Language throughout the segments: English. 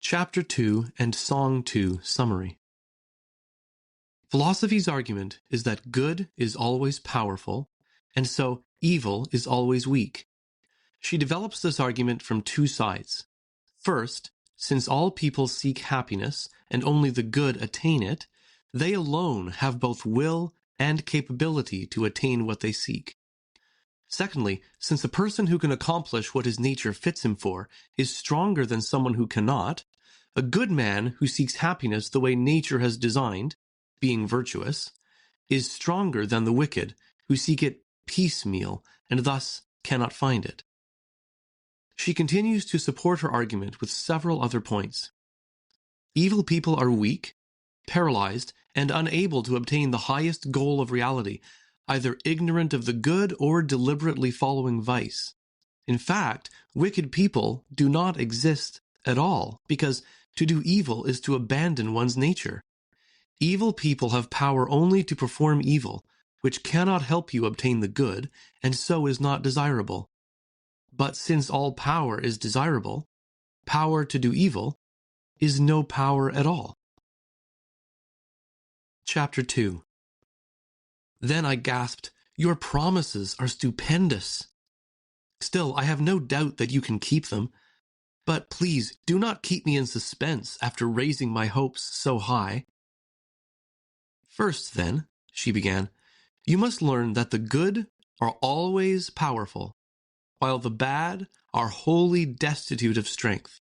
Chapter 2 and Song 2 Summary. Philosophy's argument is that good is always powerful, and so evil is always weak. She develops this argument from two sides. First, since all people seek happiness and only the good attain it, they alone have both will and capability to attain what they seek. Secondly, since a person who can accomplish what his nature fits him for is stronger than someone who cannot, a good man who seeks happiness the way nature has designed, being virtuous, is stronger than the wicked who seek it piecemeal and thus cannot find it. She continues to support her argument with several other points. Evil people are weak, paralyzed, and unable to obtain the highest goal of reality, either ignorant of the good or deliberately following vice. In fact, wicked people do not exist at all, because to do evil is to abandon one's nature. Evil people have power only to perform evil, which cannot help you obtain the good, and so is not desirable. But since all power is desirable, power to do evil is no power at all. Chapter 2. Then I gasped, "Your promises are stupendous. Still, I have no doubt that you can keep them. But please, do not keep me in suspense after raising my hopes so high." "First, then," she began, "you must learn that the good are always powerful, while the bad are wholly destitute of strength.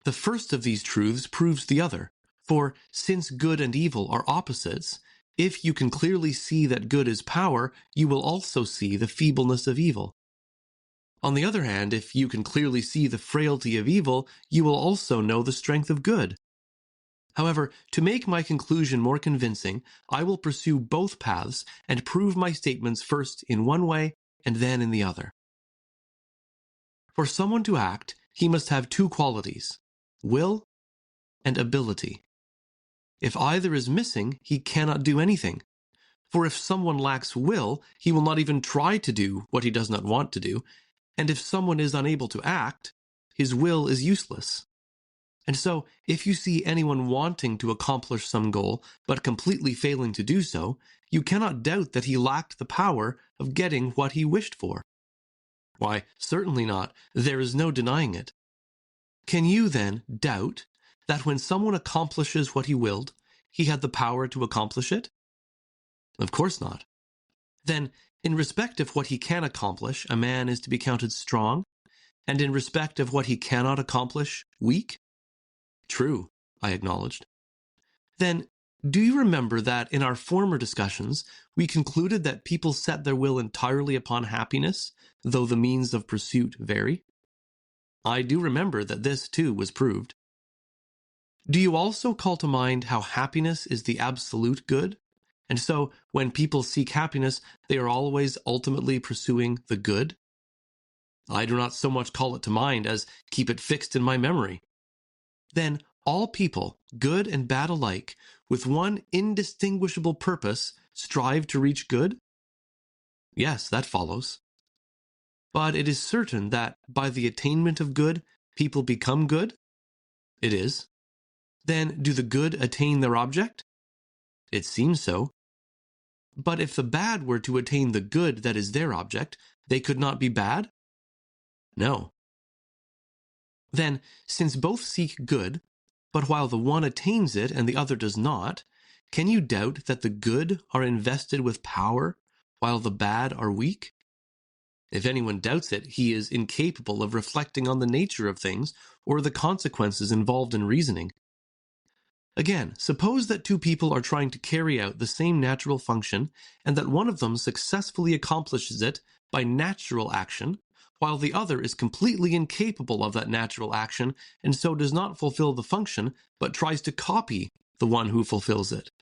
The first of these truths proves the other, for since good and evil are opposites, if you can clearly see that good is power, you will also see the feebleness of evil. On the other hand, if you can clearly see the frailty of evil, you will also know the strength of good. However, to make my conclusion more convincing, I will pursue both paths and prove my statements first in one way and then in the other. For someone to act, he must have two qualities, will and ability. If either is missing, he cannot do anything. For if someone lacks will, he will not even try to do what he does not want to do, and if someone is unable to act, his will is useless. And so, if you see anyone wanting to accomplish some goal, but completely failing to do so, you cannot doubt that he lacked the power of getting what he wished for. Why, certainly not. There is no denying it. Can you, then, doubt that when someone accomplishes what he willed, he had the power to accomplish it? Of course not. Then, in respect of what he can accomplish, a man is to be counted strong, and in respect of what he cannot accomplish, weak? True, I acknowledged. Then, do you remember that in our former discussions, we concluded that people set their will entirely upon happiness, though the means of pursuit vary? I do remember that this, too, was proved. Do you also call to mind how happiness is the absolute good? And so, when people seek happiness, they are always ultimately pursuing the good? I do not so much call it to mind as keep it fixed in my memory. Then, all people, good and bad alike, with one indistinguishable purpose, strive to reach good? Yes, that follows. But it is certain that by the attainment of good, people become good? It is. Then, do the good attain their object? It seems so. But if the bad were to attain the good that is their object, they could not be bad? No. Then, since both seek good, but while the one attains it and the other does not, can you doubt that the good are invested with power, while the bad are weak? If anyone doubts it, he is incapable of reflecting on the nature of things or the consequences involved in reasoning. Again, suppose that two people are trying to carry out the same natural function, and that one of them successfully accomplishes it by natural action, while the other is completely incapable of that natural action, and so does not fulfill the function, but tries to copy the one who fulfills it.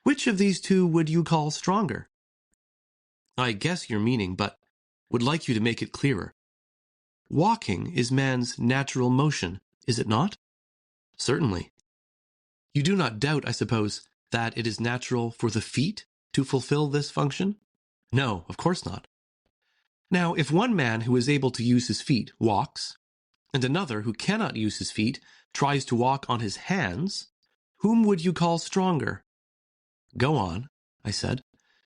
Which of these two would you call stronger? I guess your meaning, but would like you to make it clearer. Walking is man's natural motion, is it not? Certainly. You do not doubt, I suppose, that it is natural for the feet to fulfill this function? No, of course not. Now, if one man who is able to use his feet walks, and another who cannot use his feet tries to walk on his hands, whom would you call stronger? Go on, I said.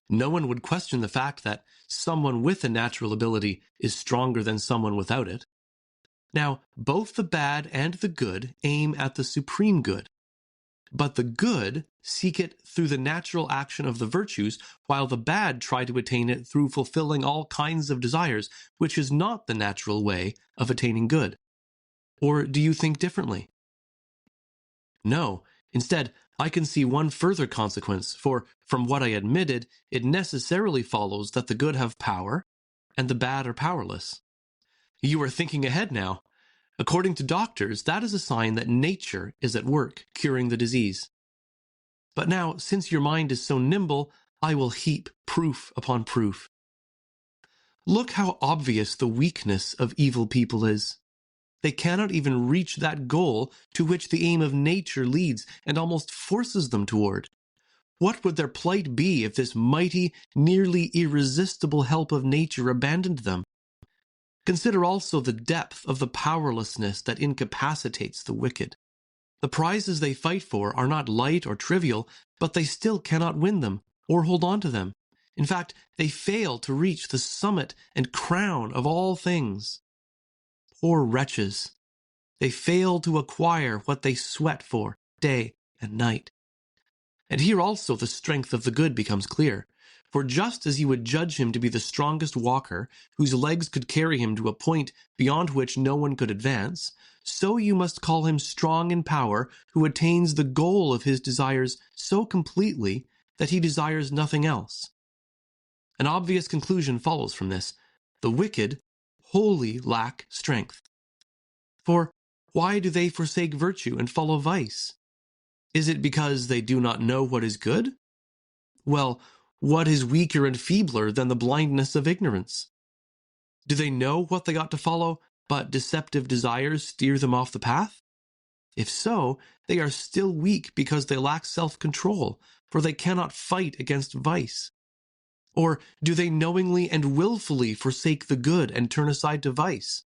No one would question the fact that someone with a natural ability is stronger than someone without it. Now, both the bad and the good aim at the supreme good. But the good seek it through the natural action of the virtues, while the bad try to attain it through fulfilling all kinds of desires, which is not the natural way of attaining good. Or do you think differently? No. Instead, I can see one further consequence, for from what I admitted, it necessarily follows that the good have power, and the bad are powerless. You are thinking ahead now. According to doctors, that is a sign that nature is at work, curing the disease. But now, since your mind is so nimble, I will heap proof upon proof. Look how obvious the weakness of evil people is. They cannot even reach that goal to which the aim of nature leads and almost forces them toward. What would their plight be if this mighty, nearly irresistible help of nature abandoned them? Consider also the depth of the powerlessness that incapacitates the wicked. The prizes they fight for are not light or trivial, but they still cannot win them or hold on to them. In fact, they fail to reach the summit and crown of all things. Poor wretches! They fail to acquire what they sweat for day and night. And here also the strength of the good becomes clear. For just as you would judge him to be the strongest walker, whose legs could carry him to a point beyond which no one could advance, so you must call him strong in power, who attains the goal of his desires so completely that he desires nothing else. An obvious conclusion follows from this. The wicked wholly lack strength. For why do they forsake virtue and follow vice? Is it because they do not know what is good? Well, what is weaker and feebler than the blindness of ignorance? Do they know what they ought to follow, but deceptive desires steer them off the path? If so, they are still weak because they lack self-control, for they cannot fight against vice. Or do they knowingly and willfully forsake the good and turn aside to vice?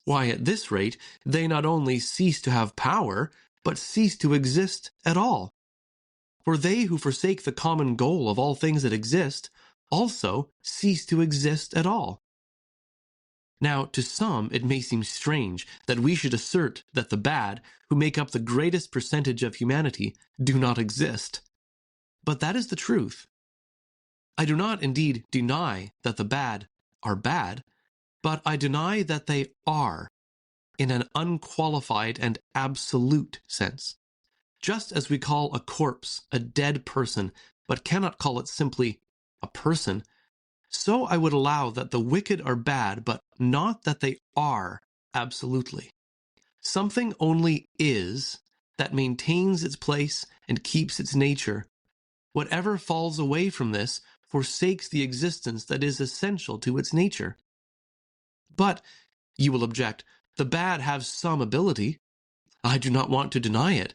Why, at this rate, they not only cease to have power, but cease to exist at all. For they who forsake the common goal of all things that exist also cease to exist at all. Now, to some it may seem strange that we should assert that the bad, who make up the greatest percentage of humanity, do not exist. But that is the truth. I do not indeed deny that the bad are bad, but I deny that they are, in an unqualified and absolute sense. Just as we call a corpse a dead person, but cannot call it simply a person, so I would allow that the wicked are bad, but not that they are absolutely. Something only is that maintains its place and keeps its nature. Whatever falls away from this forsakes the existence that is essential to its nature. But, you will object, the bad have some ability. I do not want to deny it.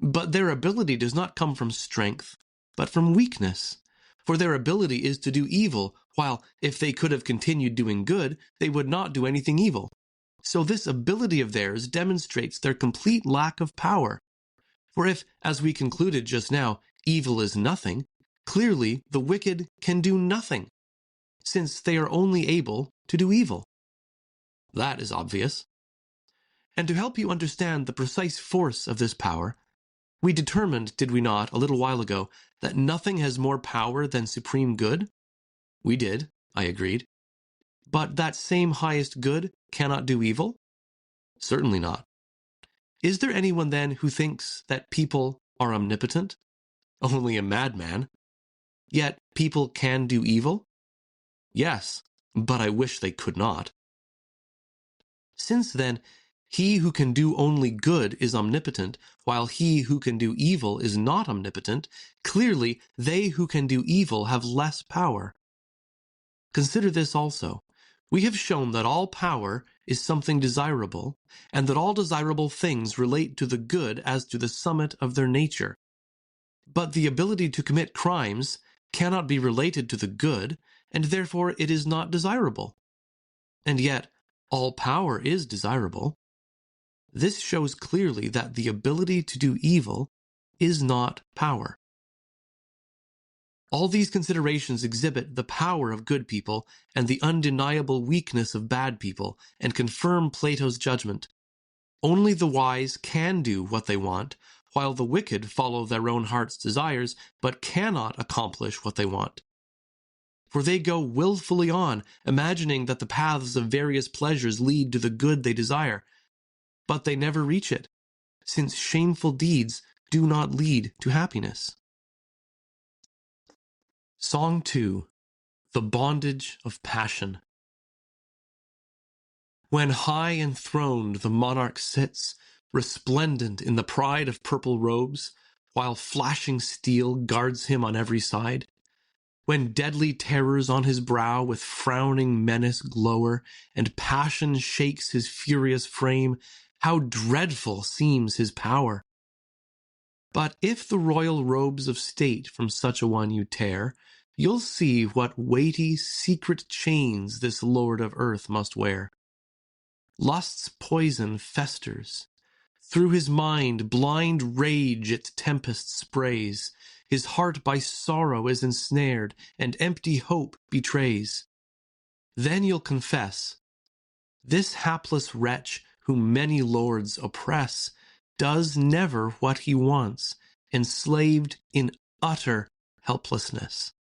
But their ability does not come from strength, but from weakness. For their ability is to do evil, while if they could have continued doing good, they would not do anything evil. So this ability of theirs demonstrates their complete lack of power. For if, as we concluded just now, evil is nothing, clearly the wicked can do nothing, since they are only able to do evil. That is obvious. And to help you understand the precise force of this power, we determined, did we not, a little while ago, that nothing has more power than supreme good? We did, I agreed. But that same highest good cannot do evil? Certainly not. Is there anyone then who thinks that people are omnipotent? Only a madman. Yet people can do evil? Yes, but I wish they could not. Since then, he who can do only good is omnipotent, while he who can do evil is not omnipotent, clearly they who can do evil have less power. Consider this also. We have shown that all power is something desirable, and that all desirable things relate to the good as to the summit of their nature. But the ability to commit crimes cannot be related to the good, and therefore it is not desirable. And yet, All power is desirable. This shows clearly that the ability to do evil is not power. All these considerations exhibit the power of good people and the undeniable weakness of bad people, and confirm Plato's judgment. Only the wise can do what they want, while the wicked follow their own heart's desires, but cannot accomplish what they want. For they go willfully on, imagining that the paths of various pleasures lead to the good they desire, but they never reach it, since shameful deeds do not lead to happiness. Song 2. The Bondage of Passion. When high enthroned the monarch sits, resplendent in the pride of purple robes, while flashing steel guards him on every side, when deadly terrors on his brow with frowning menace glower, and passion shakes his furious frame, how dreadful seems his power! But if the royal robes of state from such a one you tear, you'll see what weighty, secret chains this lord of earth must wear. Lust's poison festers. Through his mind blind rage its tempest sprays. His heart by sorrow is ensnared, and empty hope betrays. Then you'll confess, this hapless wretch whom many lords oppress does never what he wants, enslaved in utter helplessness.